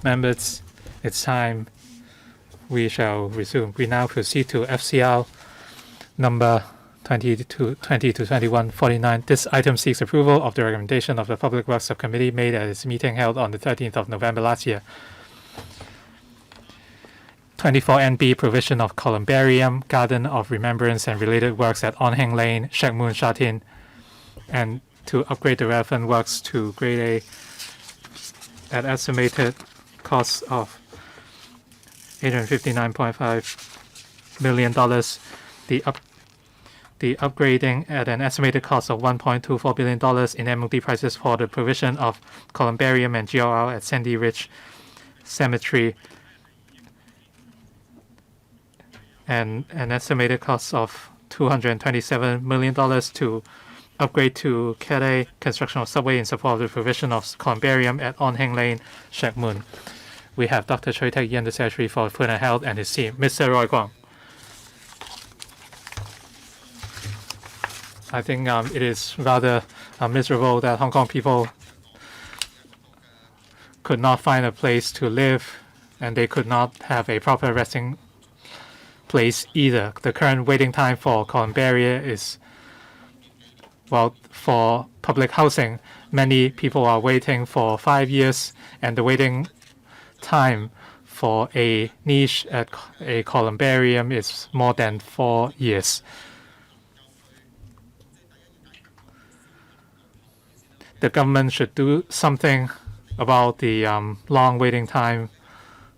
Members, it's time we shall resume. We now proceed to FCR number 20 to 2149. This item seeks approval of the recommendation of the Public Works Subcommittee made at its meeting held on the 13th of November last year. 24NB provision of columbarium, garden of remembrance and related works at On Heng Lane, Shek Mun, Sha Tin, and to upgrade the relevant works to grade A at estimated cost of $859.5 million. The upgrading at an estimated cost of $1.24 billion in MOD prices for the provision of columbarium and GLR at Sandy Ridge Cemetery, and an estimated cost of $227 million to upgrade to Kt construction of subway in support of the provision of columbarium at On Heng Lane, Shek Mun. We have Dr. Choi Taek-yen, the Secretary for Food and Health, and his team. Mr. Roy Kwong. I think it is rather miserable that Hong Kong people could not find a place to live, and they could not have a proper resting place either. The current waiting time for columbaria is, well, for public housing, many people are waiting for 5 years, and the waiting time for a niche at a columbarium is more than 4 years. The government should do something about the long waiting time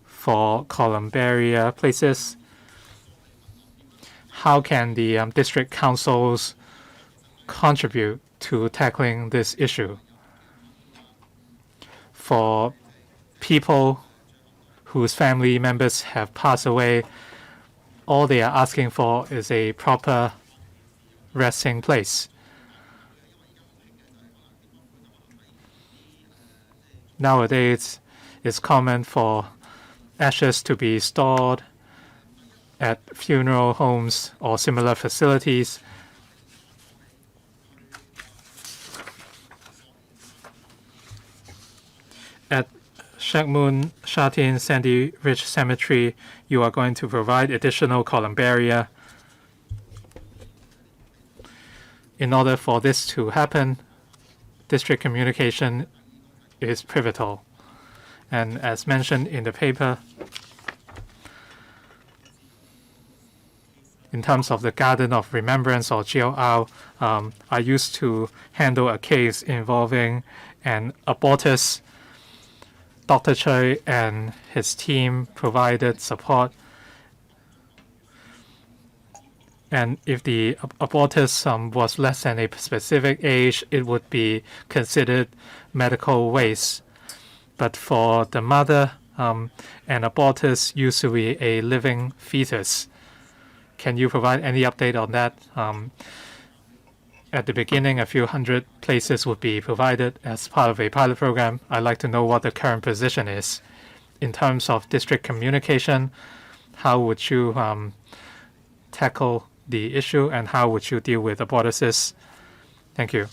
for columbaria places. How can the district councils contribute to tackling this issue? For people whose family members have passed away, all they are asking for is a proper resting place. Nowadays, it's common for ashes to be stored at funeral homes or similar facilities. At Shek Mun, Sha Tin, Sandy Ridge Cemetery, you are going to provide additional columbaria. In order for this to happen, district communication is pivotal. And as mentioned in the paper, in terms of the Garden of Remembrance or GLR, I used to handle a case involving an abortus. Dr. Choi and his team provided support. And if the abortus was less than a specific age, it would be considered medical waste. But for the mother, an abortus used to be a living fetus. Can you provide any update on that? At the beginning, a few hundred places would be provided as part of a pilot program. I'd like to know what the current position is. In terms of district communication, how would you tackle the issue, and how would you deal with abortuses? Thank you.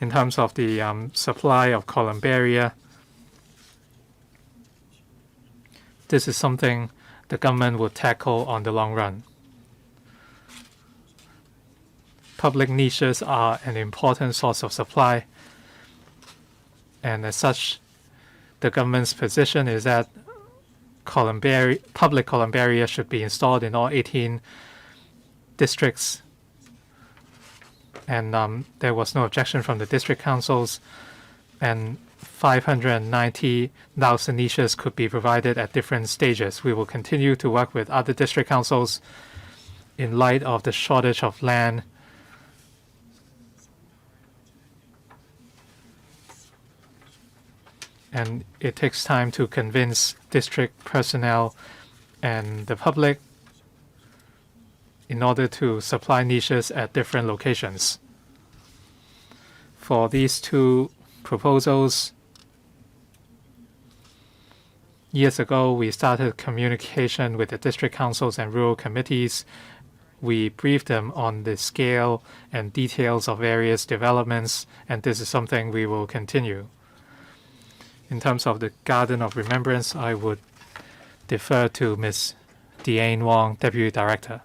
In terms of the supply of columbaria, this is something the government would tackle on the long run. Public niches are an important source of supply, and as such, the government's position is that public columbaria should be installed in all 18 districts, and there was no objection from the district councils, and 590,000 niches could be provided at different stages. We will continue to work with other district councils in light of the shortage of land. And it takes time to convince district personnel and the public in order to supply niches at different locations. For these two proposals, years ago, we started communication with the district councils and rural committees. We briefed them on the scale and details of various developments, and this is something we will continue. In terms of the Garden of Remembrance, I would defer to Ms. Deanne Wong, Deputy Director.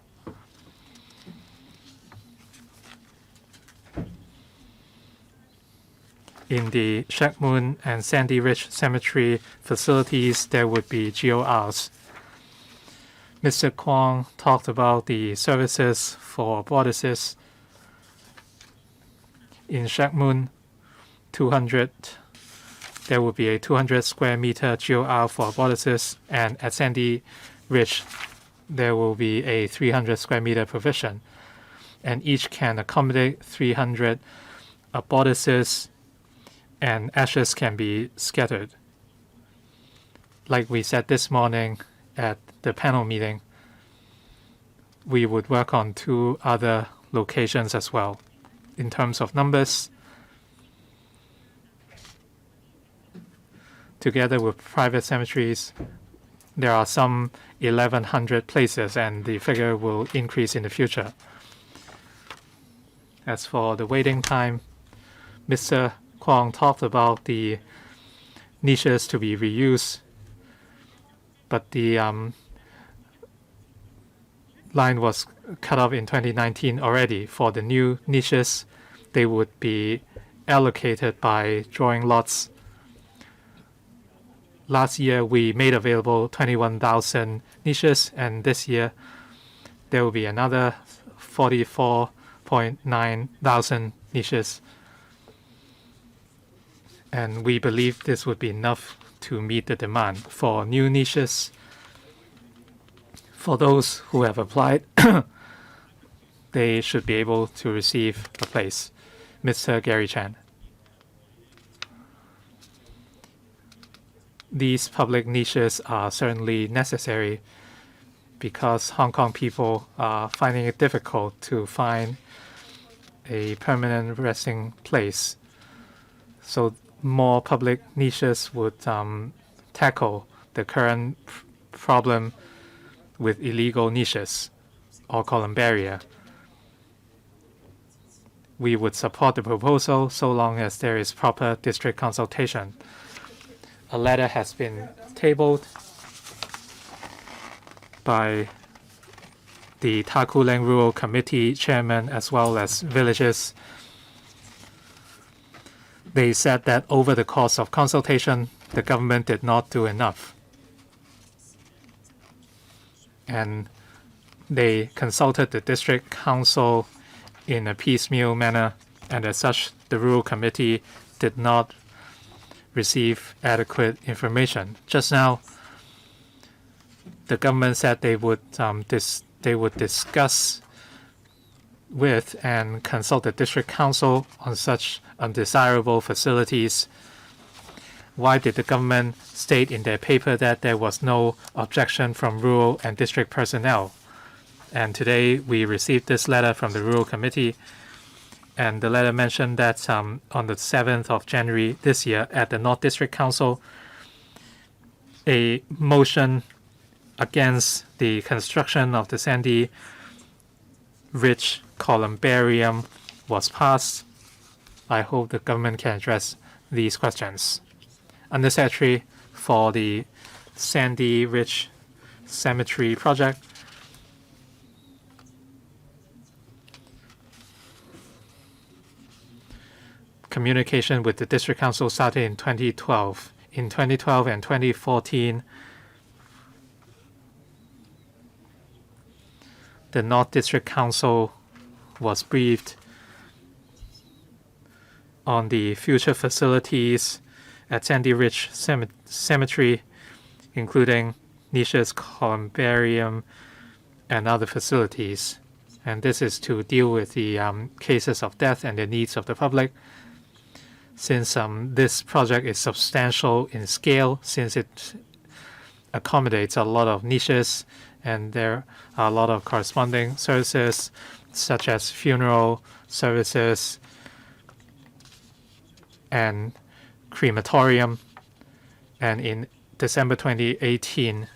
In the Shek Mun and Sandy Ridge Cemetery facilities, there would be GORs. Mr. Kwong talked about the services for abortices. In Shek Mun, 200, there will be a 200 square meter GOR for abortices, and at Sandy Ridge, there will be a 300 square meter provision, and each can accommodate 300 abortices, and ashes can be scattered. Like we said this morning at the panel meeting, we would work on 2 other locations as well. In terms of numbers, together with private cemeteries, there are some 1,100 places, and the figure will increase in the future. As for the waiting time, Mr. Kwong talked about the niches to be reused, but the line was cut off in 2019 already. For the new niches, they would be allocated by drawing lots. Last year, we made available 21,000 niches, and this year, there will be another 44.9 thousand niches. And we believe this would be enough to meet the demand. For new niches, for those who have applied, they should be able to receive a place. Mr. Gary Chan. These public niches are certainly necessary because Hong Kong people are finding it difficult to find a permanent resting place. So more public niches would tackle the current problem with illegal niches or columbaria. We would support the proposal so long as there is proper district consultation. A letter has been tabled by the Taku Leng Rural Committee chairman as well as villages. They said that over the course of consultation, the government did not do enough. And they consulted the district council in a piecemeal manner, and as such, the rural committee did not receive adequate information. Just now, the government said they would discuss with and consult the district council on such undesirable facilities. Why did the government state in their paper that there was no objection from rural and district personnel? And today we received this letter from the rural committee, and the letter mentioned that on the 7th of January this year at the North District Council, a motion against the construction of the Sandy Ridge columbarium was passed. I hope the government can address these questions. Undersecretary for the Sandy Ridge Cemetery project. Communication with the District Council started in 2012. In 2012 and 2014, the North District Council was briefed on the future facilities at Sandy Ridge Cemetery, including niches, columbarium, and other facilities. And this is to deal with the cases of death and the needs of the public. Since this project is substantial in scale, since it accommodates a lot of niches, and there are a lot of corresponding services, such as funeral services and crematorium. And in December 2018,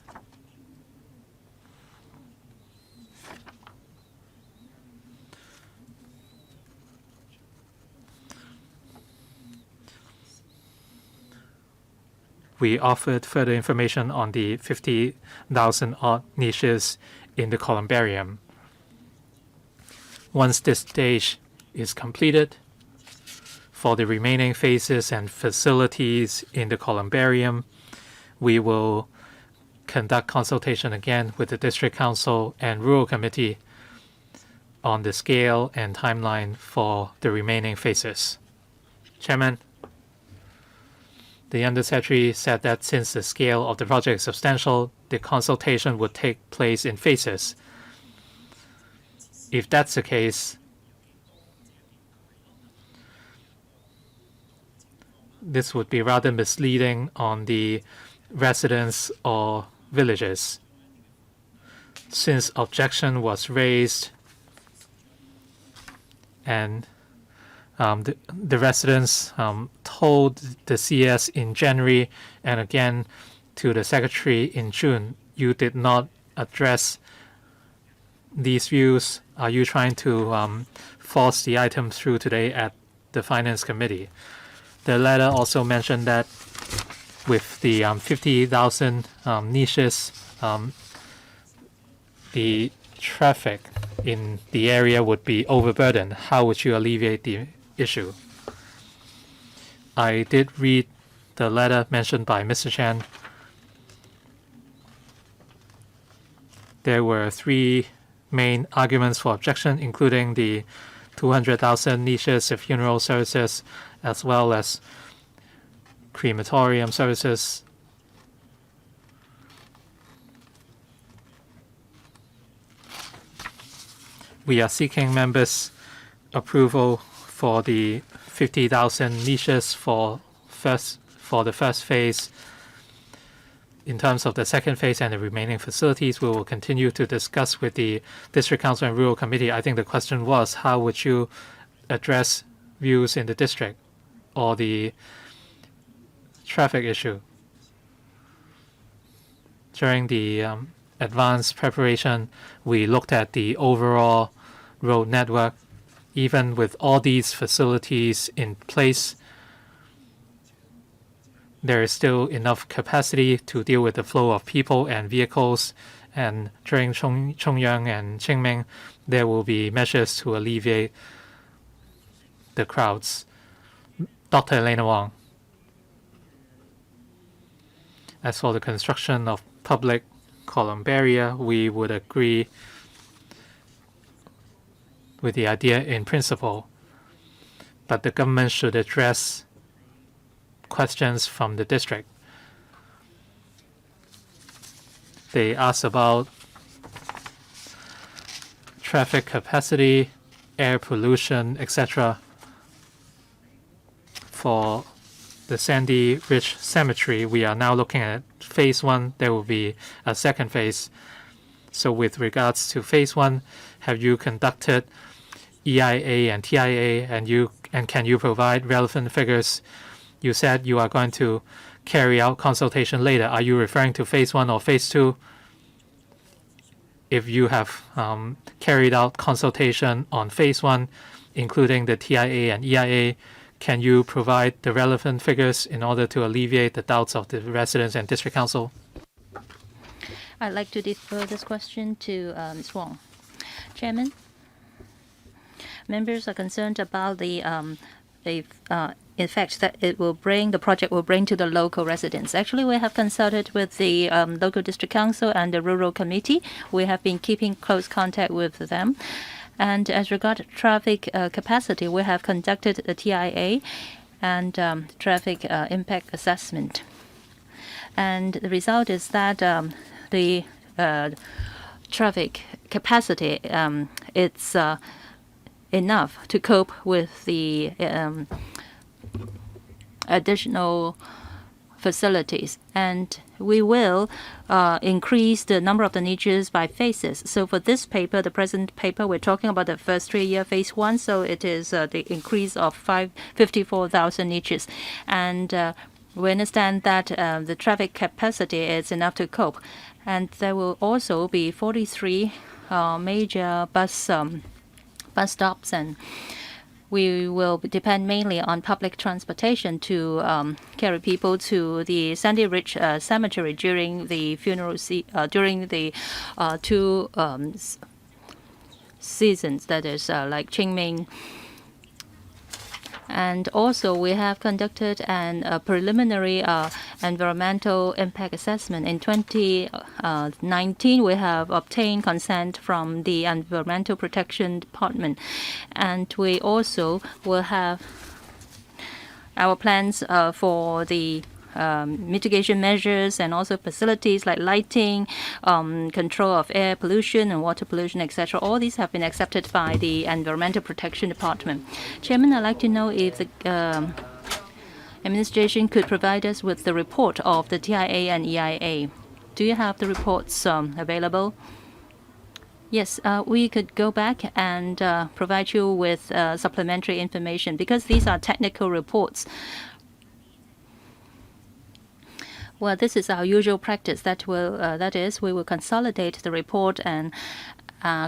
we offered further information on the 50,000 odd niches in the columbarium. Once this stage is completed, for the remaining phases and facilities in the columbarium, we will conduct consultation again with the District Council and Rural Committee on the scale and timeline for the remaining phases. Chairman, the Undersecretary said that since the scale of the project is substantial, the consultation would take place in phases. If that's the case, this would be rather misleading on the residents or villages. Since objection was raised and the residents told the CS in January and again to the Secretary in June, you did not address these views. Are you trying to force the item through today at the Finance Committee? The letter also mentioned that with the 50,000 niches, the traffic in the area would be overburdened. How would you alleviate the issue? I did read the letter mentioned by Mr. Chan. There were 3 main arguments for objection, including the 200,000 niches of funeral services, as well as crematorium services. We are seeking members' approval for the 50,000 niches for the first phase. In terms of the second phase and the remaining facilities, we will continue to discuss with the District Council and Rural Committee. I think the question was, how would you address views in the district or the traffic issue? During the advanced preparation, we looked at the overall road network. Even with all these facilities in place, there is still enough capacity to deal with the flow of people and vehicles. And during Chongyang and Qingming, there will be measures to alleviate the crowds. Dr. Elena Wong. As for the construction of public columbaria, we would agree with the idea in principle, but the government should address questions from the district. They asked about traffic capacity, air pollution, etc. For the Sandy Ridge Cemetery, we are now looking at phase 1. There will be a second phase. So with regards to phase 1, have you conducted EIA and TIA, and can you provide relevant figures? You said you are going to carry out consultation later. Are you referring to phase 1 or phase 2? If you have carried out consultation on phase 1, including the TIA and EIA, can you provide the relevant figures in order to alleviate the doubts of the residents and District Council? I'd like to defer this question to Ms. Wong. Chairman, members are concerned about the effect that the project will bring to the local residents. Actually, we have consulted with the local District Council and the Rural Committee. We have been keeping close contact with them. And as regards traffic capacity, we have conducted a TIA and traffic impact assessment. And the result is that the traffic capacity, it's enough to cope with the additional facilities, and we will increase the number of the niches by phases. So for this paper, the present paper, we're talking about the first 3-year phase 1, so it is the increase of 54,000 niches. And we understand that the traffic capacity is enough to cope. And there will also be 43 major bus stops, and we will depend mainly on public transportation to carry people to the Sandy Ridge Cemetery during the funeral during the two seasons, that is like Qingming. And also, we have conducted a preliminary environmental impact assessment. In 2019, we have obtained consent from the Environmental Protection Department. And we also will have our plans for the mitigation measures and also facilities like lighting, control of air pollution and water pollution, etc. All these have been accepted by the Environmental Protection Department. Chairman, I'd like to know if the administration could provide us with the report of the TIA and EIA. Do you have the reports available? Yes, we could go back and provide you with supplementary information because these are technical reports. Well, this is our usual practice. That is, we will consolidate the report and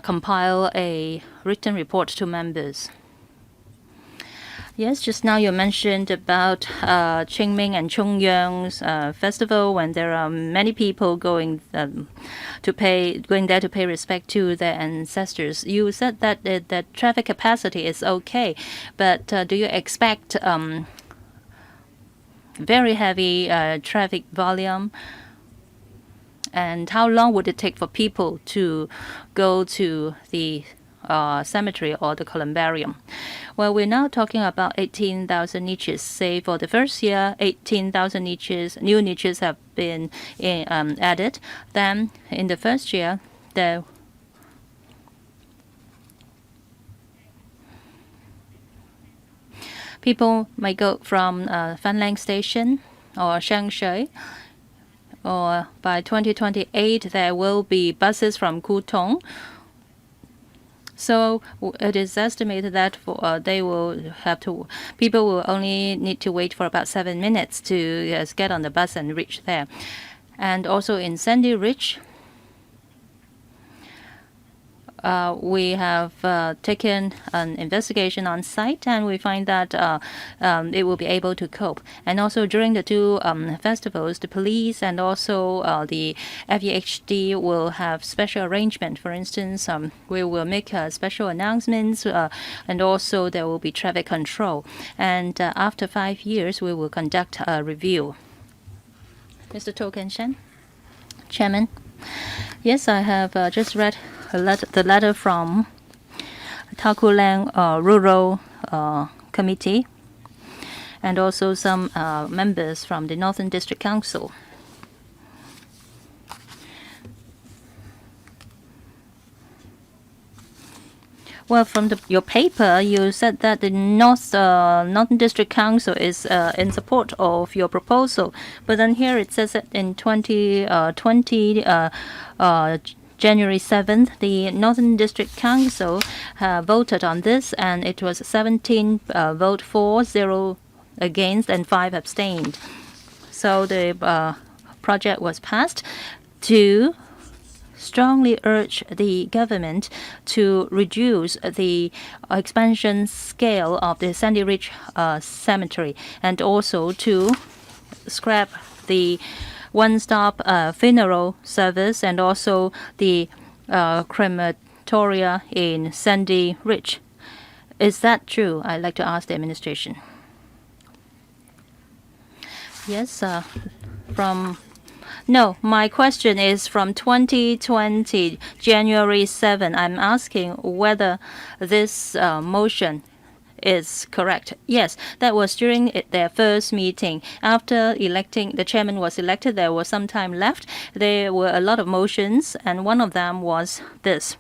compile a written report to members. Yes, just now you mentioned about Qingming and Chongyang's festival, when there are many people going there to pay respect to their ancestors. You said that the traffic capacity is okay, but do you expect very heavy traffic volume? And how long would it take for people to go to the cemetery or the columbarium? Well, we're now talking about 18,000 niches. Say for the first year, 18,000 niches, new niches have been added. Then in the first year, people might go from Fanlang Station or Shangshui, or by 2028 there will be buses from Kutong. So it is estimated that people will only need to wait for about 7 minutes to get on the bus and reach there. And also in Sandy Ridge, we have taken an investigation on site, and we find that it will be able to cope. And also during the two festivals, the police and also the FEHD will have special arrangement. For instance, we will make special announcements, and also there will be traffic control. And after 5 years, we will conduct a review. Mr. Toh Ken Shen, Chairman. Yes, I have just read the letter from Takulang Rural Committee and also some members from the Northern District Council. Well, from your paper, you said that the Northern District Council is in support of your proposal. But then here it says that in 2020, January 7th, the Northern District Council voted on this, and it was 17 vote for, 0 against, and 5 abstained. So the project was passed to strongly urge the government to reduce the expansion scale of the Sandy Ridge Cemetery, and also to scrap the one-stop funeral service and also the crematoria in Sandy Ridge. Is that true? I'd like to ask the administration. Yes, No, my question is from 2020, January 7. I'm asking whether this motion is correct. Yes, that was during their first meeting. After the chairman was elected, there was some time left. There were a lot of motions, and one of them was this.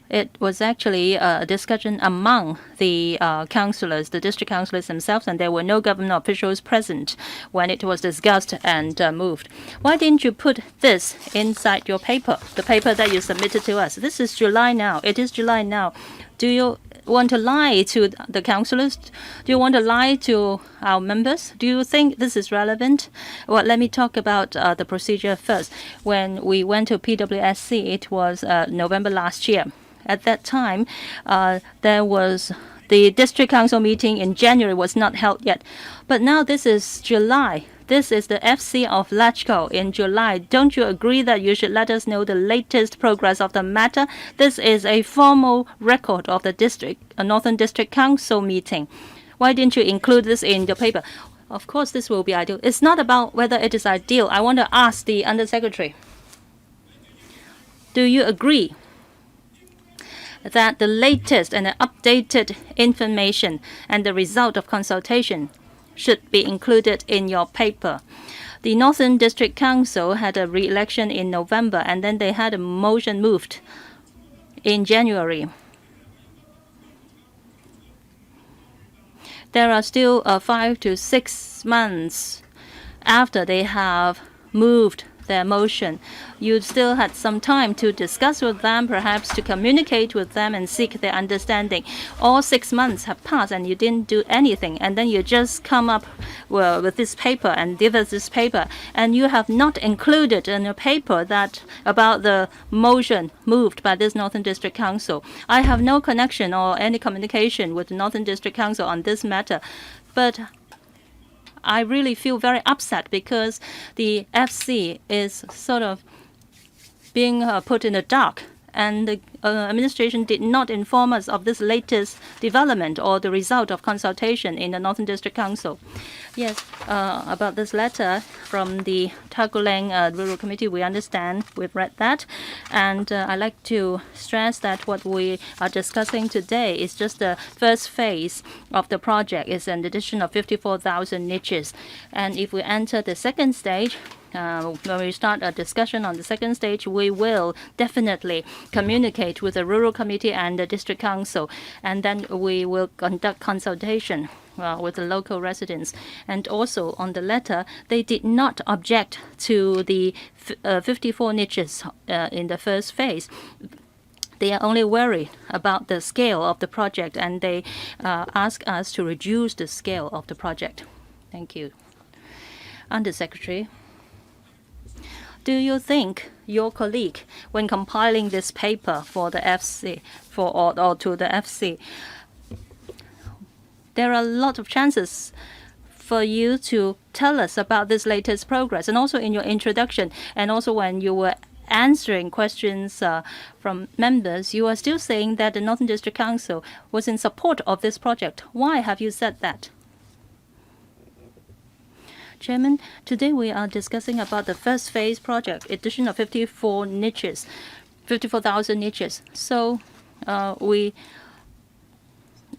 It was actually a discussion among the councillors, the district councillors themselves, and there were no government officials present when it was discussed and moved. Why didn't you put this inside your paper, the paper that you submitted to us? This is July now. It is July now. Do you want to lie to the councillors? Do you want to lie to our members? Do you think this is relevant? Well, let me talk about the procedure first. When we went to PWSC, it was November last year. At that time, there was the district council meeting in January was not held yet. But now this is July. This is the FC of LegCo in July. Don't you agree that you should let us know the latest progress of the matter? This is a formal record of the Northern District Council meeting. Why didn't you include this in your paper? Of course, this will be ideal. It's not about whether it is ideal. I want to ask the Undersecretary. Do you agree that the latest and the updated information and the result of consultation should be included in your paper? The Northern District Council had a re-election in November, and then they had a motion moved in January. There are still 5 to 6 months after they have moved their motion. You still had some time to discuss with them, perhaps to communicate with them and seek their understanding. All 6 months have passed and you didn't do anything, and then you just come up with this paper and give us this paper, and you have not included in your paper that about the motion moved by this Northern District Council. I have no connection or any communication with the Northern District Council on this matter, but I really feel very upset because the FC is sort of being put in the dark, and the administration did not inform us of this latest development or the result of consultation in the Northern District Council. Yes, about this letter from the Tagulang Rural Committee, we understand, we've read that, and I'd like to stress that what we are discussing today is just the first phase of the project. It's an addition of 54,000 niches, and if we enter the second stage, when we start a discussion on the second stage, we will definitely communicate with the Rural Committee and the District Council, and then we will conduct consultation with the local residents. And also on the letter, they did not object to the 54 niches in the first phase. They are only worried about the scale of the project, and they ask us to reduce the scale of the project. Thank you. Undersecretary, do you think your colleague, when compiling this paper for the FC, or to the FC, there are a lot of chances for you to tell us about this latest progress, and also in your introduction, and also when you were answering questions from members, you are still saying that the Northern District Council was in support of this project. Why have you said that? Chairman, today we are discussing about the first phase project, addition of 54 niches, 54,000 niches. So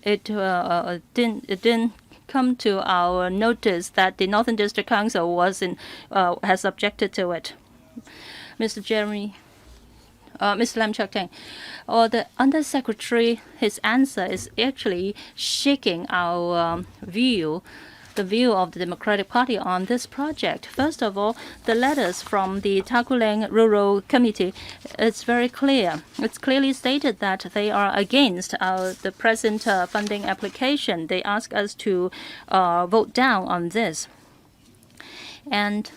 it didn't come to our notice that the Northern District Council has objected to it. Mr. Jeremy, Mr. Lam Chuk Teng, or the Undersecretary, his answer is actually shaking our view, the view of the Democratic Party on this project. First of all, the letters from the Tagulang Rural Committee, it's very clear. It's clearly stated that they are against the present funding application. They ask us to vote down on this. And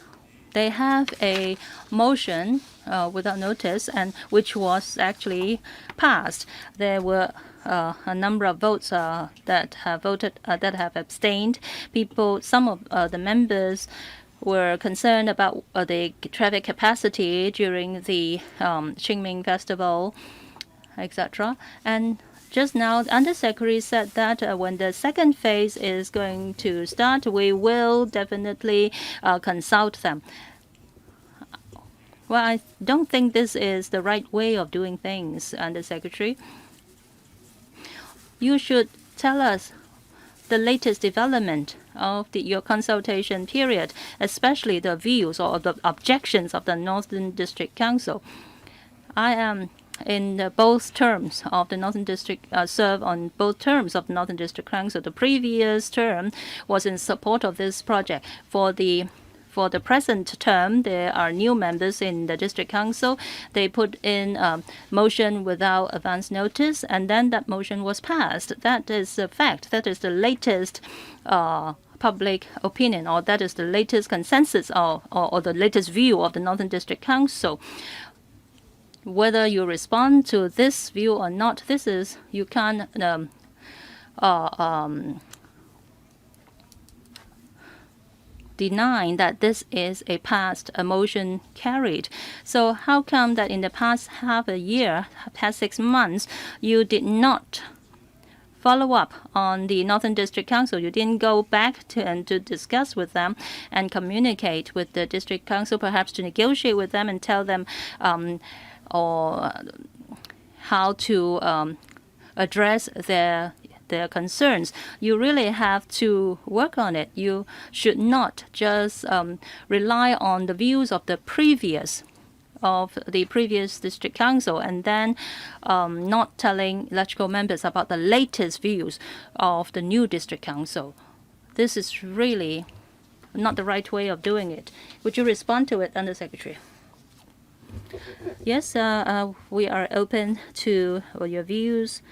they have a motion without notice, and which was actually passed. There were a number of votes that have voted, that have abstained. Some of the members were concerned about the traffic capacity during the Qingming Festival, etc. And just now, the Undersecretary said that when the second phase is going to start, we will definitely consult them. Well, I don't think this is the right way of doing things, Undersecretary. You should tell us the latest development of your consultation period, especially the views or the objections of the Northern District Council. I am in both terms of the Northern District, serve on both terms of the Northern District Council. The previous term was in support of this project. For the present term, there are new members in the District Council. They put in a motion without advance notice, and then that motion was passed. That is a fact. That is the latest public opinion, or that is the latest consensus or the latest view of the Northern District Council. Whether you respond to this view or not, you can't denying that this is a motion carried. So how come that in the past half a year, past 6 months, you did not follow up on the Northern District Council? You didn't go back to discuss with them and communicate with the District Council, perhaps to negotiate with them and tell them or how to address their concerns. You really have to work on it. You should not just rely on the views of the previous district council and then not telling electrical members about the latest views of the new district council. This is really not the right way of doing it. Would you respond to it, Undersecretary? Yes, we are open to your views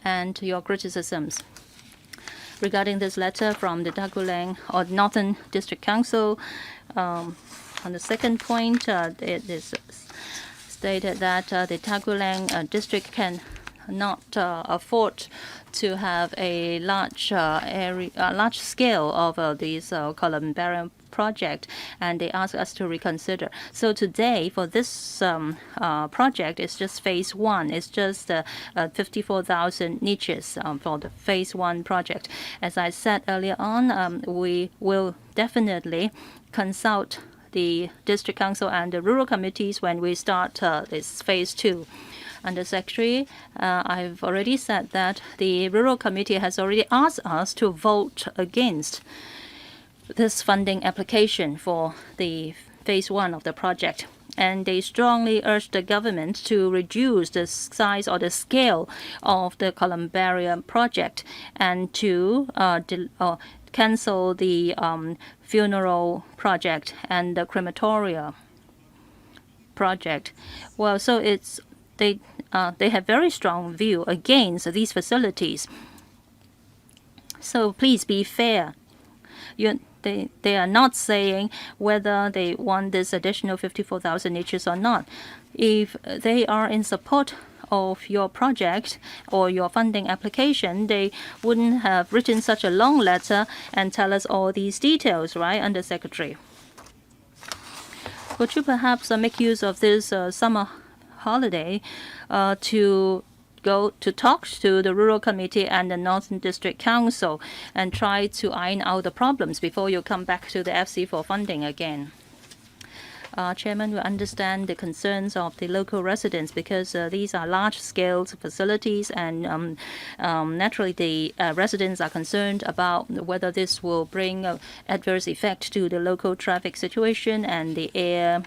and your criticisms. Regarding this letter from the Tagulang or Northern District Council, on the second point, it is stated that the Tagulang district can not afford to have a large scale of these columbarium project, and they ask us to reconsider. So today, for this project, it's just phase 1. It's just 54,000 niches for the phase 1 project. As I said earlier on, we will definitely consult the district council and the rural committees when we start this phase 2. Undersecretary, I've already said that the rural committee has already asked us to vote against this funding application for the phase 1 of the project. And they strongly urge the government to reduce the size or the scale of the columbarium project and to cancel the funeral project and the crematoria project. Well, so they have very strong view against these facilities. So please be fair. They are not saying whether they want this additional 54,000 niches or not. If they are in support of your project or your funding application, they wouldn't have written such a long letter and tell us all these details, right, Undersecretary? Could you perhaps make use of this summer holiday to go to talk to the Rural Committee and the Northern District Council and try to iron out the problems before you come back to the FC for funding again? Chairman, we understand the concerns of the local residents because these are large-scale facilities, and naturally the residents are concerned about whether this will bring adverse effect to the local traffic situation and the air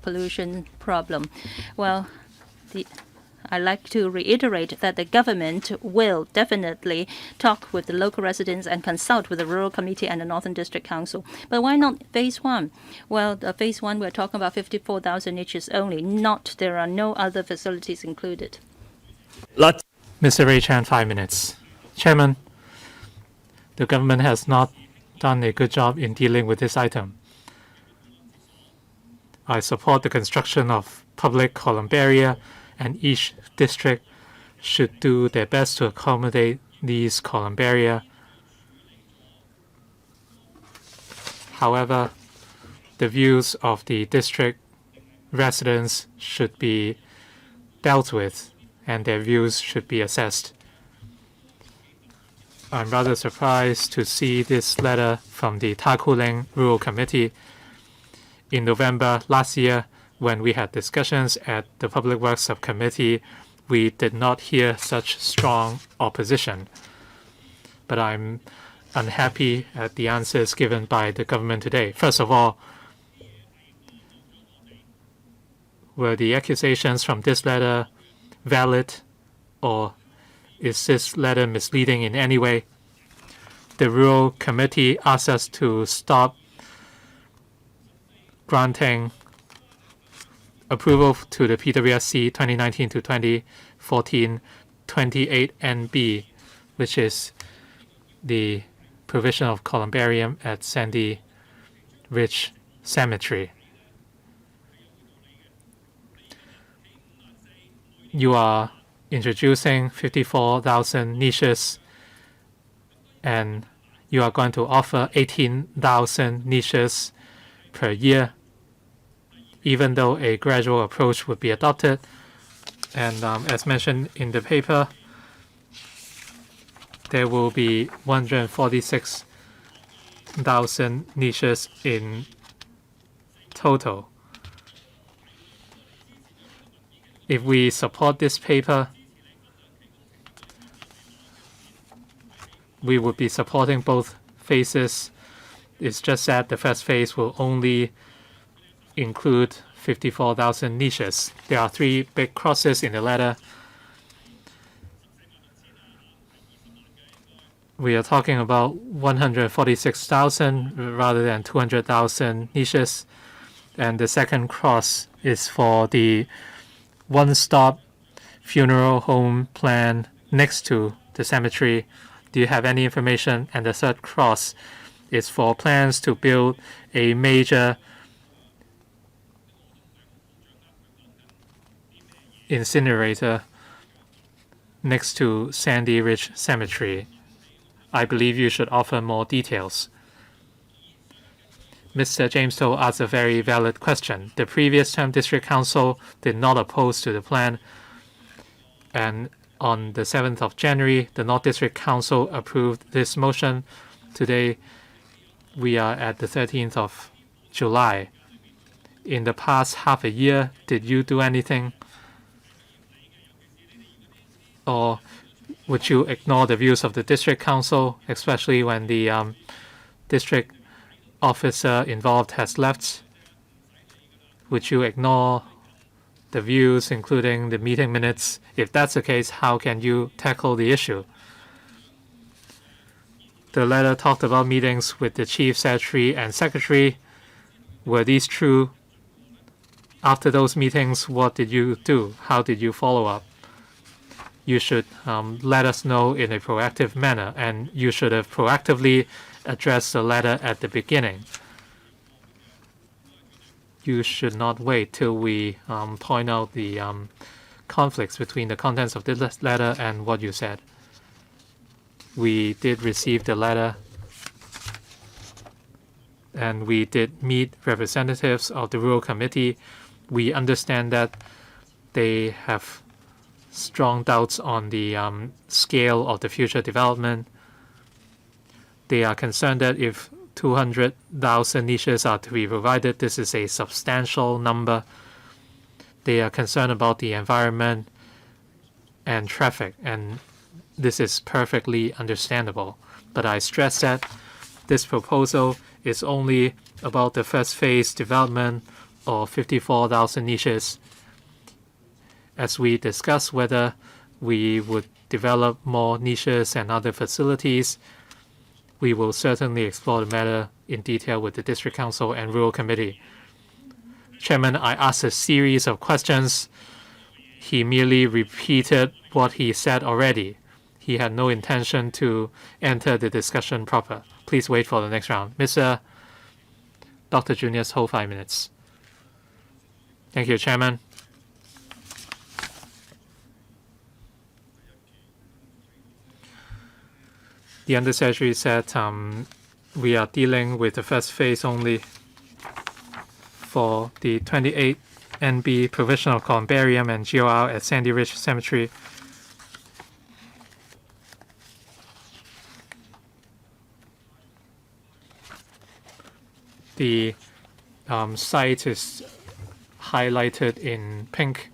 pollution problem. Well, I'd like to reiterate that the government will definitely talk with the local residents and consult with the Rural Committee and the Northern District Council. But why not phase 1? Well, phase 1, we're talking about 54,000 niches only. There are no other facilities included. Mr. Ray Chan, 5 minutes. Chairman, the government has not done a good job in dealing with this item. I support the construction of public columbaria, and each district should do their best to accommodate these columbaria. However, the views of the district residents should be dealt with, and their views should be assessed. I'm rather surprised to see this letter from the Tagulang Rural Committee. In November last year, when we had discussions at the Public Works Subcommittee, we did not hear such strong opposition. But I'm unhappy at the answers given by the government today. First of all, were the accusations from this letter valid, or is this letter misleading in any way? The Rural Committee asked us to stop granting approval to the PWSC 2019 to 2014 28NB, which is the provision of columbarium at Sandy Ridge Cemetery. You are introducing 54,000 niches and you are going to offer 18,000 niches per year, even though a gradual approach would be adopted. And as mentioned in the paper, there will be 146,000 niches in total. If we support this paper, we would be supporting both phases. It's just that the first phase will only include 54,000 niches. There are 3 big crosses in the letter. We are talking about 146,000 rather than 200,000 niches. And the second cross is for the one-stop funeral home plan next to the cemetery. Do you have any information? And the third cross is for plans to build a major incinerator next to Sandy Ridge Cemetery. I believe you should offer more details. Mr. James Toh asked a very valid question. The previous term district council did not oppose to the plan, and on the 7th of January, the North District Council approved this motion. Today, we are at the 13th of July. In the past half a year, did you do anything? Or would you ignore the views of the District Council, especially when the district officer involved has left? Would you ignore the views, including the meeting minutes? If that's the case, how can you tackle the issue? The letter talked about meetings with the chief secretary and secretary. Were these true? After those meetings, what did you do? How did you follow up? You should let us know in a proactive manner, and you should have proactively addressed the letter at the beginning. You should not wait till we point out the conflicts between the contents of this letter and what you said. We did receive the letter, and we did meet representatives of the Rural Committee. We understand that they have strong doubts on the scale of the future development. They are concerned that if 200,000 niches are to be provided, this is a substantial number. They are concerned about the environment and traffic, and this is perfectly understandable. But I stress that this proposal is only about the first phase development of 54,000 niches. As we discuss whether we would develop more niches and other facilities, we will certainly explore the matter in detail with the District Council and Rural Committee. Chairman, I asked a series of questions. He merely repeated what he said already. He had no intention to enter the discussion proper. Please wait for the next round. Mr. Dr. Junius, hold 5 minutes. Thank you, Chairman. The Undersecretary said we are dealing with the first phase only for the 28 NB provisional columbarium and GOR at Sandy Ridge Cemetery. The site is highlighted in pink,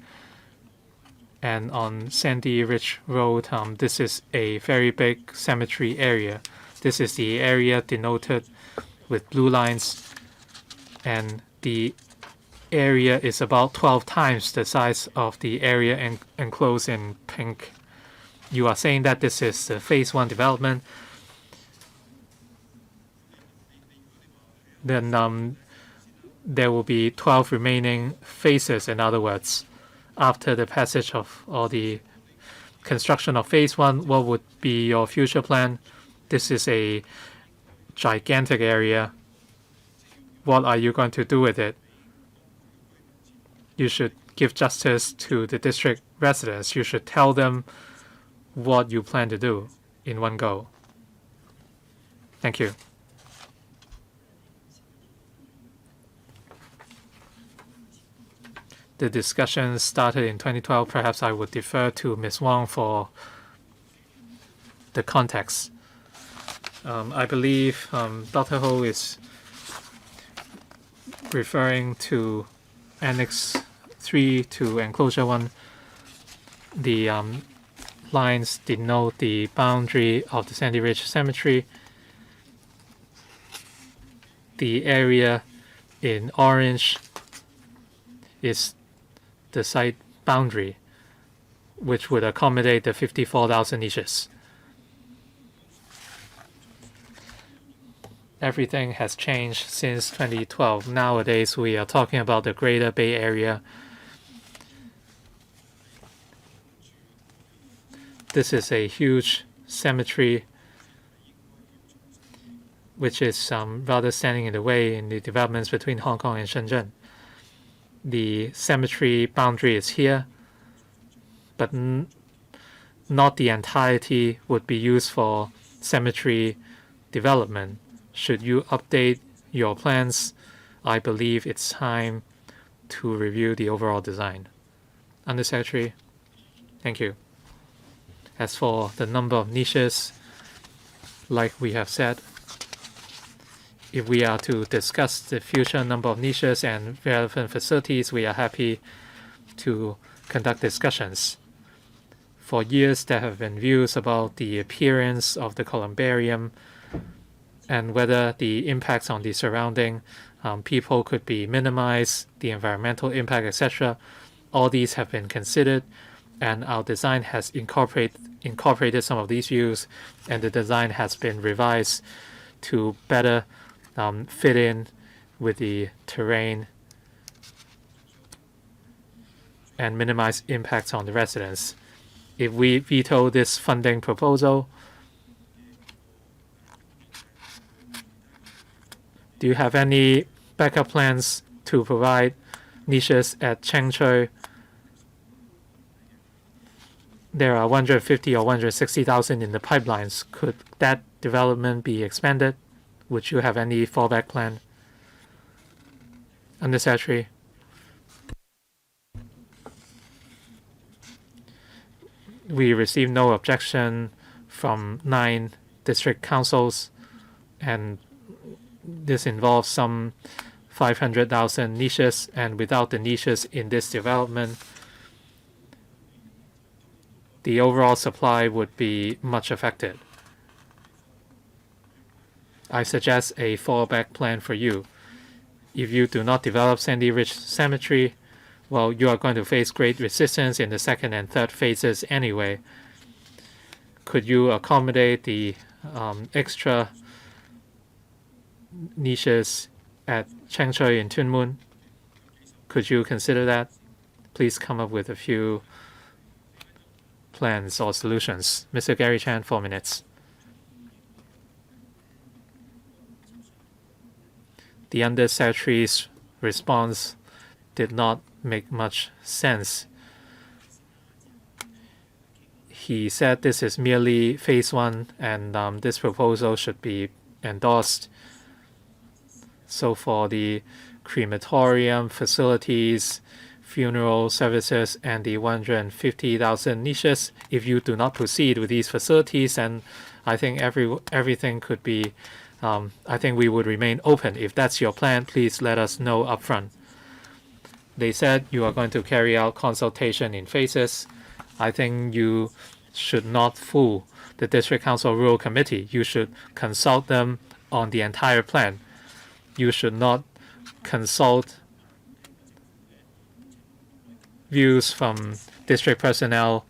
and on Sandy Ridge Road, this is a very big cemetery area. This is the area denoted with blue lines, and the area is about 12 times the size of the area enclosed in pink. You are saying that this is the phase 1 development. Then there will be 12 remaining phases, in other words. After the passage of or the construction of phase 1, what would be your future plan? This is a gigantic area. What are you going to do with it? You should give justice to the district residents. You should tell them what you plan to do in one go. Thank you. The discussion started in 2012. Perhaps I would defer to Ms. Wong for the context. I believe Dr. Ho is referring to Annex 3 to Enclosure 1. The lines denote the boundary of the Sandy Ridge Cemetery. The area in orange is the site boundary, which would accommodate the 54,000 niches. Everything has changed since 2012. Nowadays, we are talking about the Greater Bay Area. This is a huge cemetery which is rather standing in the way in the developments between Hong Kong and Shenzhen. The cemetery boundary is here, but not the entirety would be used for cemetery development. Should you update your plans, I believe it's time to review the overall design. Undersecretary, thank you. As for the number of niches, like we have said, if we are to discuss the future number of niches and relevant facilities, we are happy to conduct discussions. For years, there have been views about the appearance of the columbarium and whether the impacts on the surrounding people could be minimized, the environmental impact, etc. All these have been considered, and our design has incorporated some of these views, and the design has been revised to better fit in with the terrain and minimize impacts on the residents. If we veto this funding proposal, do you have any backup plans to provide niches at Cheng Choi? There are 150 or 160,000 in the pipelines. Could that development be expanded? Would you have any fallback plan? Undersecretary. We received no objection from 9 district councils, and this involves some 500,000 niches, and without the niches in this development, the overall supply would be much affected. I suggest a fallback plan for you. If you do not develop Sandy Ridge Cemetery, well, you are going to face great resistance in the second and third phases anyway. Could you accommodate the extra niches at Cheng Choi and Tuen Mun? Could you consider that? Please come up with a few plans or solutions. Mr. Gary Chan, 4 minutes. The Undersecretary's response did not make much sense. He said this is merely phase 1 and this proposal should be endorsed. So for the crematorium facilities, funeral services, and the 150,000 niches, if you do not proceed with these facilities, then I think everything could be, I think we would remain open. If that's your plan, please let us know upfront. They said you are going to carry out consultation in phases. I think you should not fool the District Council Rural Committee. You should consult them on the entire plan. You should not consult views from district personnel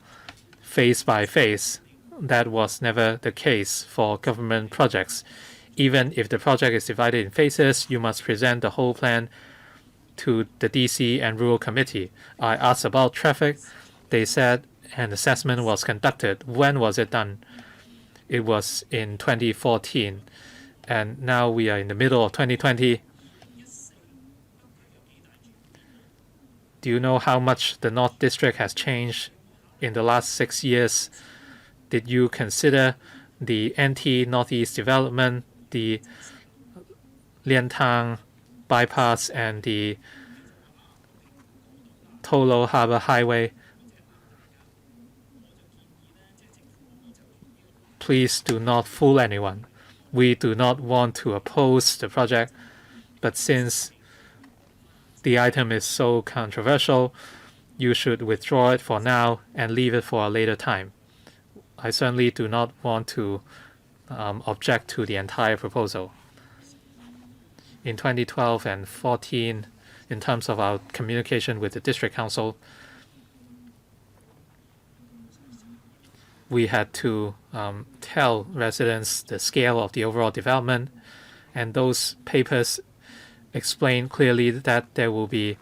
phase by phase. That was never the case for government projects. Even if the project is divided in phases, you must present the whole plan to the DC and Rural Committee. I asked about traffic. They said an assessment was conducted. When was it done? It was in 2014. And now we are in the middle of 2020. Do you know how much the North District has changed in the last 6 years? Did you consider the NT Northeast development, the Lantau bypass and the Tolo Harbor Highway, please do not fool anyone. We do not want to oppose the project, but since the item is so controversial, you should withdraw it for now and leave it for a later time. I certainly do not want to object to the entire proposal. In 2012 and 14, in terms of our communication with the district council, we had to tell residents the scale of the overall development, and those papers explain clearly that there will be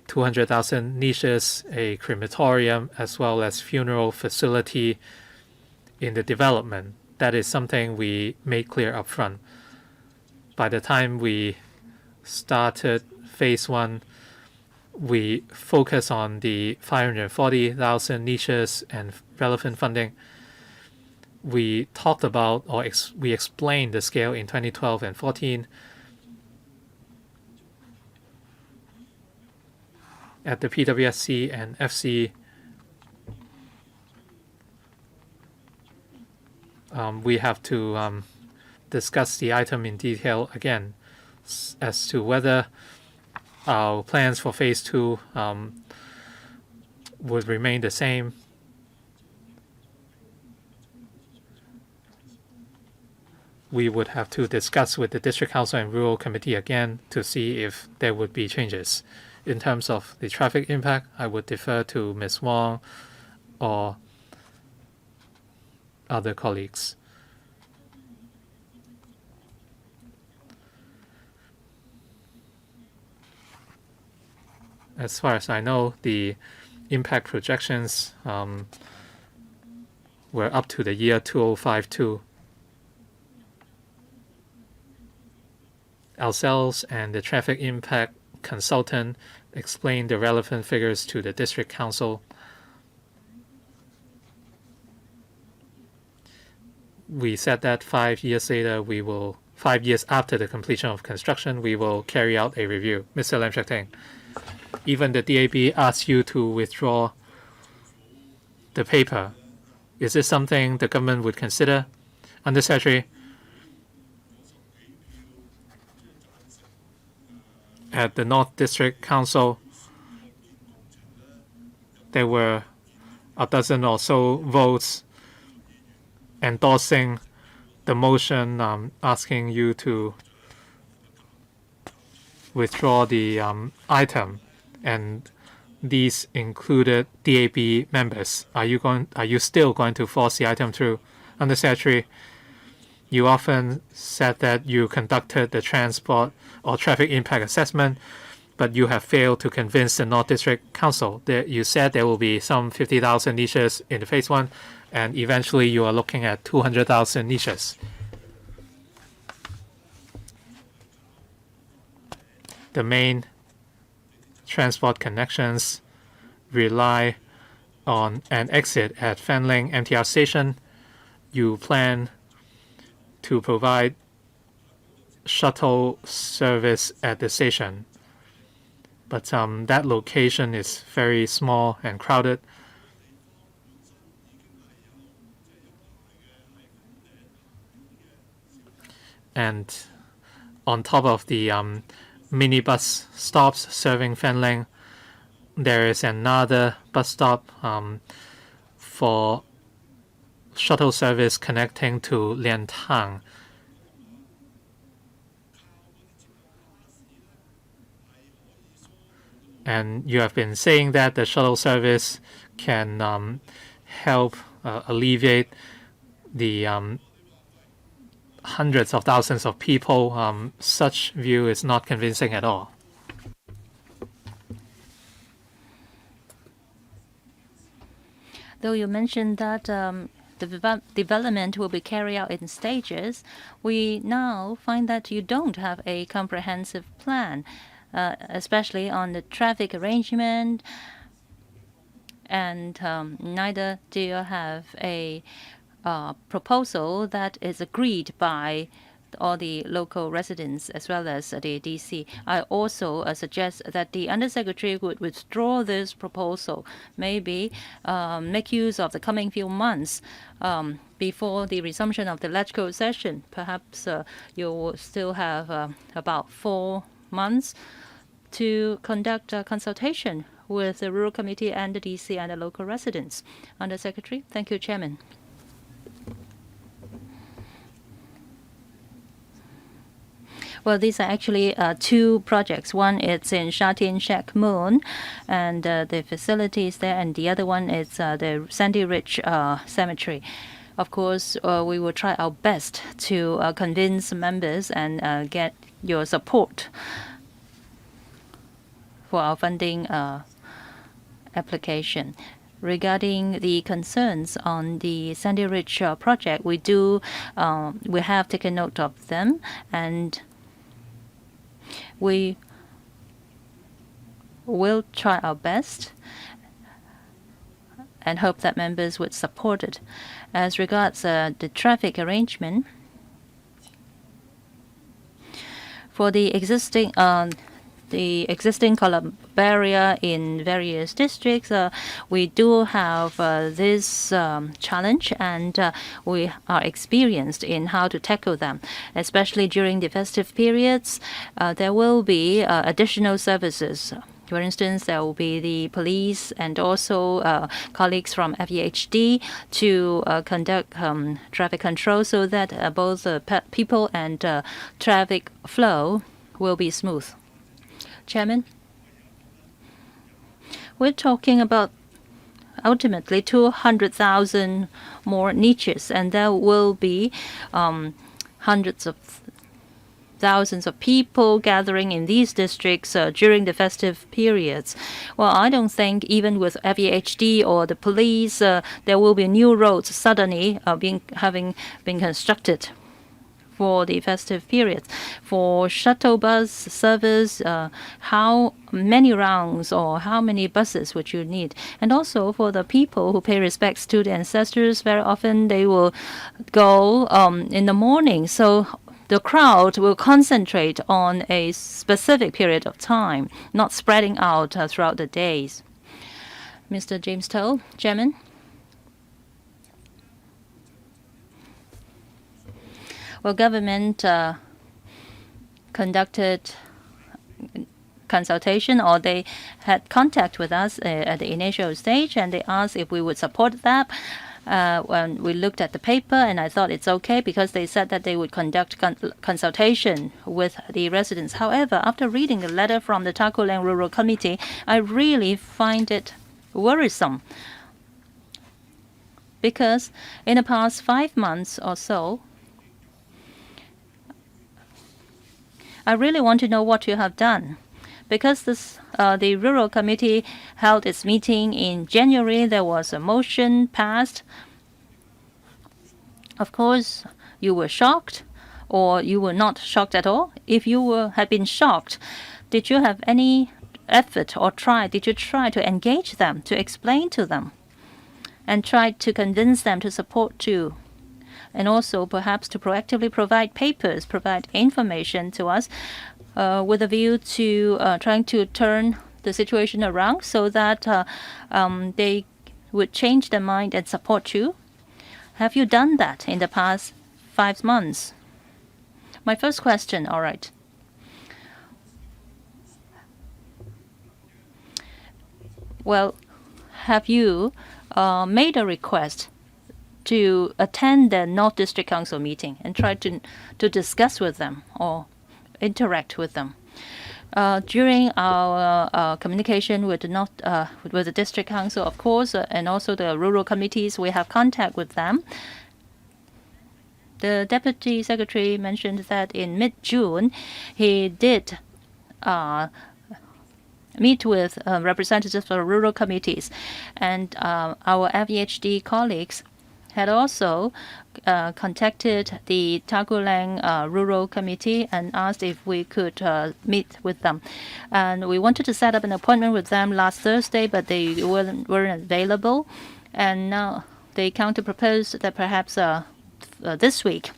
200,000 niches, a crematorium, as well as funeral facility in the development. That is something we made clear up front. By the time we started phase 1, we focus on the 540,000 niches and relevant funding. We talked about, or we explained the scale in 2012 and 14. At the PWSC and FC, we have to discuss the item in detail again as to whether our plans for phase 2 would remain the same. We would have to discuss with the District Council and Rural Committee again to see if there would be changes. In terms of the traffic impact, I would defer to Ms. Wong or other colleagues. As far as I know, the impact projections were up to the year 2052. Ourselves and the traffic impact consultant explained the relevant figures to the district council. We said that 5 years later, 5 years after the completion of construction, we will carry out a review. Mr. Lam Shek Ting, even the DAB asked you to withdraw the paper. Is this something the government would consider? Undersecretary, at the North District Council, there were a dozen or so votes endorsing the motion asking you to withdraw the item, and these included DAB members. Are you still going to force the item through? Undersecretary, you often said that you conducted the transport or traffic impact assessment, but you have failed to convince the North District Council. You said there will be some 50,000 niches in the phase 1, and eventually you are looking at 200,000 niches. The main transport connections rely on an exit at Fanling MTR station. You plan to provide shuttle service at the station, but that location is very small and crowded. And on top of the minibus stops serving Fanling, there is another bus stop for shuttle service connecting to Lantau. And you have been saying that the shuttle service can help alleviate the hundreds of thousands of people. Such view is not convincing at all. Though you mentioned that the development will be carried out in stages, we now find that you don't have a comprehensive plan, especially on the traffic arrangement, and neither do you have a proposal that is agreed by all the local residents as well as the DC. I also suggest that the Undersecretary would withdraw this proposal, maybe make use of the coming few months before the resumption of the LegCo session. Perhaps you will still have about 4 months to conduct a consultation with the Rural Committee and the DC and the local residents. Undersecretary. Thank you, Chairman. Well, these are actually 2 projects. One is in Sha Tin Shek Mun, and the facilities there, and the other one is the Sandy Ridge Cemetery. Of course, we will try our best to convince members and get your support for our funding application. Regarding the concerns on the Sandy Ridge project, we have taken note of them, and we will try our best and hope that members would support it. As regards the traffic arrangement, for the existing column barrier in various districts, we do have this challenge, and we are experienced in how to tackle them. Especially during the festive periods, there will be additional services. For instance, there will be the police and also colleagues from FEHD to conduct traffic control so that both people and traffic flow will be smooth. Chairman, we're talking about ultimately 200,000 more niches, and there will be hundreds of thousands of people gathering in these districts during the festive periods. Well, I don't think even with FEHD or the police, there will be new roads suddenly having been constructed for the festive periods. For shuttle bus service, how many rounds or how many buses would you need? And also for the people who pay respects to the ancestors, very often they will go in the morning. So the crowd will concentrate on a specific period of time, not spreading out throughout the days. Mr. James Toll, Chairman. Well, government conducted consultation, or they had contact with us at the initial stage, and they asked if we would support that. When we looked at the paper, and I thought it's okay because they said that they would conduct consultation with the residents. However, after reading the letter from the Takulang Rural Committee, I really find it worrisome, because in the past 5 months or so, I really want to know what you have done. Because the Rural Committee held its meeting in January, there was a motion passed. Of course, you were shocked, or you were not shocked at all. If you had been shocked, did you have any effort or did you try to engage them, to explain to them, and try to convince them to support you? And also perhaps to proactively provide papers, provide information to us with a view to trying to turn the situation around so that they would change their mind and support you. Have you done that in the past 5 months? My first question, all right. Well, have you made a request to attend the North District Council meeting and try to discuss with them or interact with them? During our communication with the District Council, of course, and also the rural committees, we have contact with them. The Deputy Secretary mentioned that in mid-June, he did meet with representatives of rural committees, and our FEHD colleagues had also contacted the Tagulang Rural Committee and asked if we could meet with them. And we wanted to set up an appointment with them last Thursday, but they weren't available. And now they counter-proposed that perhaps this week.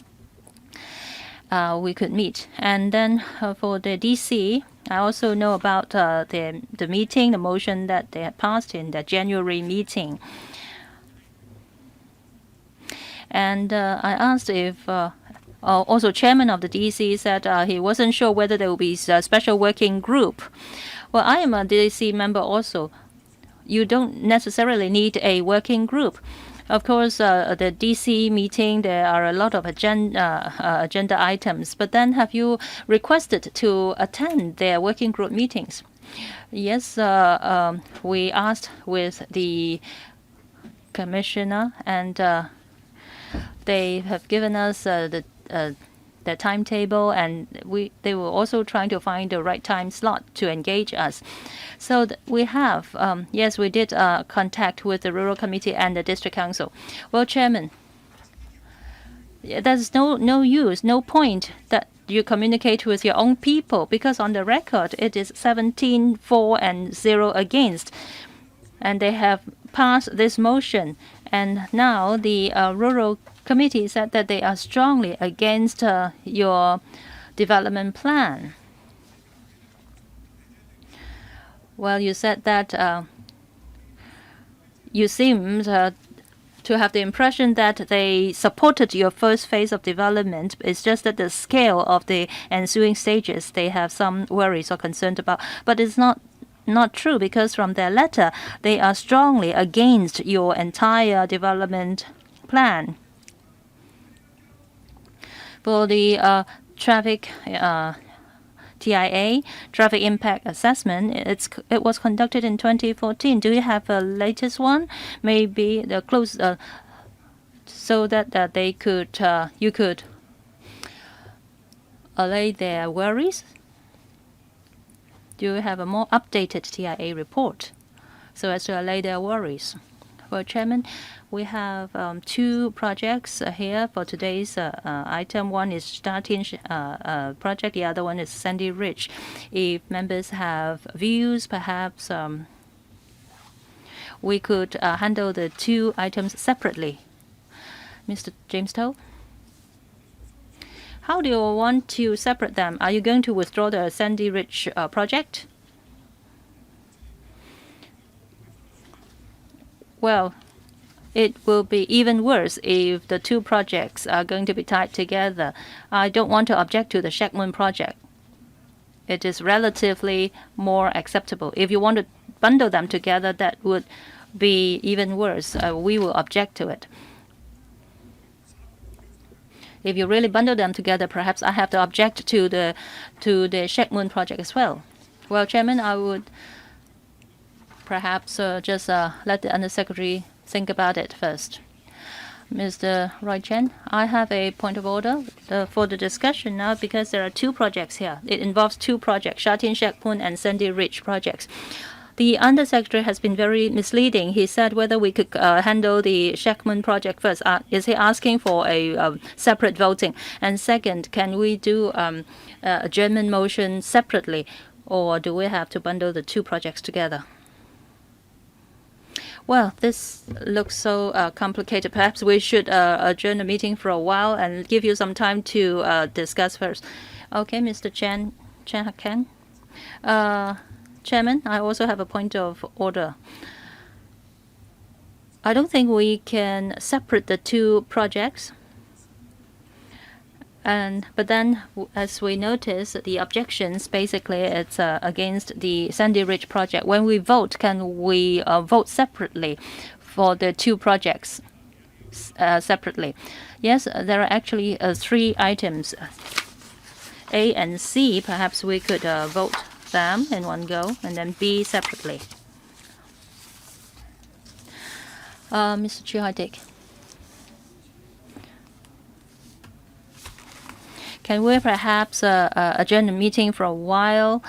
we could meet. And then for the DC, I also know about the meeting, the motion that they had passed in the January meeting. And I asked if also chairman of the DC said he wasn't sure whether there will be a special working group. Well, I am a DC member also. You don't necessarily need a working group. Of course, the DC meeting, there are a lot of agenda items. But then have you requested to attend their working group meetings? Yes, we asked with the commissioner, and they have given us the timetable, and they were also trying to find the right time slot to engage us. So we have, yes, we did contact with the Rural Committee and the District Council. Well, Chairman, there's no use, no point that you communicate with your own people, because on the record it is 17 for and 0 against. And they have passed this motion. And now the Rural Committee said that they are strongly against your development plan. Well, you said that you seemed to have the impression that they supported your first phase of development. It's just that the scale of the ensuing stages they have some worries or concerned about. But it's not true, because from their letter, they are strongly against your entire development plan. For the traffic TIA, traffic impact assessment, it was conducted in 2014. Do you have a latest one? Maybe the close, so that they could, you could allay their worries. Do you have a more updated TIA report so as to allay their worries? Well, Chairman, we have 2 projects here for today's item. One is Starting project. The other one is Sandy Ridge. If members have views, perhaps we could handle the 2 items separately. Mr. James Toh? How do you want to separate them? Are you going to withdraw the Sandy Ridge project? Well, it will be even worse if the 2 projects are going to be tied together. I don't want to object to the Shek Mun project. It is relatively more acceptable. If you want to bundle them together, that would be even worse. We will object to it. If you really bundle them together, perhaps I have to object to the Shek Mun project as well. Well, Chairman, I would perhaps just let the Undersecretary think about it first. Mr. Roy Chen, I have a point of order for the discussion now, because there are 2 projects here. It involves 2 projects, Sha Tin Shek Mun and Sandy Ridge projects. The Undersecretary has been very misleading. He said whether we could handle the Shek Mun project first. Is he asking for a separate voting? And second, can we do a German motion separately, or do we have to bundle the 2 projects together? Well, this looks so complicated. Perhaps we should adjourn the meeting for a while and give you some time to discuss first. Okay, Mr. Chen Hak-Ken. Chairman, I also have a point of order. I don't think we can separate the 2 projects. But then, as we notice, the objections, basically, it's against the Sandy Ridge project. When we vote, can we vote separately for the 2 projects separately? Yes, there are actually 3 items. A and C, perhaps we could vote them in one go, and then B separately. Mr. Chiu Hai-Dik. Can we perhaps adjourn the meeting for a while?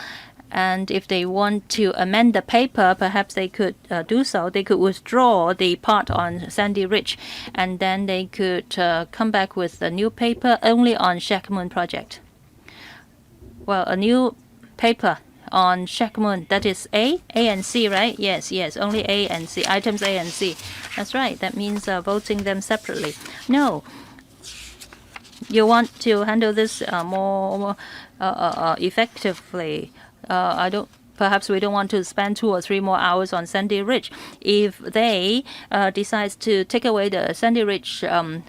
And if they want to amend the paper, perhaps they could do so. They could withdraw the part on Sandy Ridge, and then they could come back with a new paper only on Shek Mun project. Well, a new paper on Shek Mun, that is A and C, right? Yes, only A and C, items A and C. That's right. That means voting them separately. No. you want to handle this more effectively. I don't. Perhaps we don't want to spend 2 or 3 more hours on Sandy Ridge. If they decide to take away the Sandy Ridge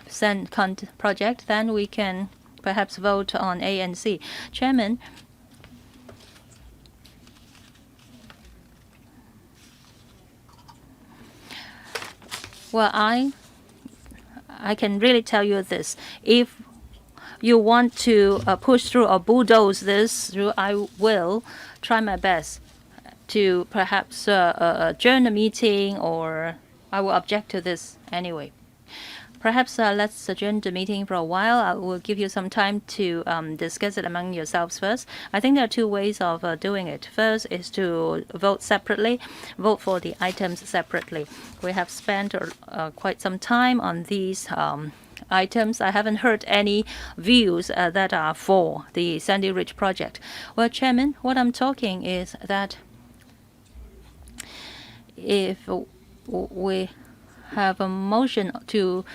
sand project, then we can perhaps vote on A and C. Chairman. Well, I can really tell you this. If you want to push through or bulldoze this through, I will try my best to perhaps adjourn the meeting, or I will object to this anyway. Perhaps let's adjourn the meeting for a while. I will give you some time to discuss it among yourselves first. I think there are 2 ways of doing it. First is to vote separately, vote for the items separately. We have spent quite some time on these items. I haven't heard any views that are for the Sandy Ridge project. Well, Chairman, what I'm talking is that if we have a motion to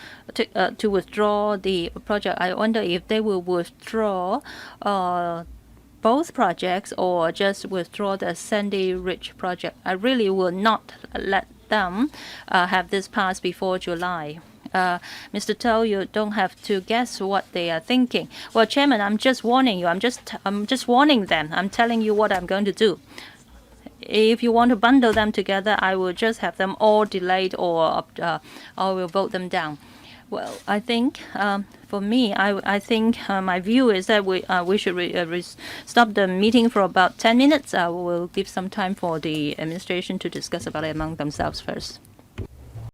withdraw the project, I wonder if they will withdraw both projects or just withdraw the Sandy Ridge project. I really will not let them have this pass before July. Mr. Tao, you don't have to guess what they are thinking. Well, Chairman, I'm just warning you. I'm just warning them. I'm telling you what I'm going to do. If you want to bundle them together, I will just have them all delayed, or I will vote them down. Well, I think for me, I think my view is that we should stop the meeting for about 10 minutes. We'll give some time for the administration to discuss about it among themselves first.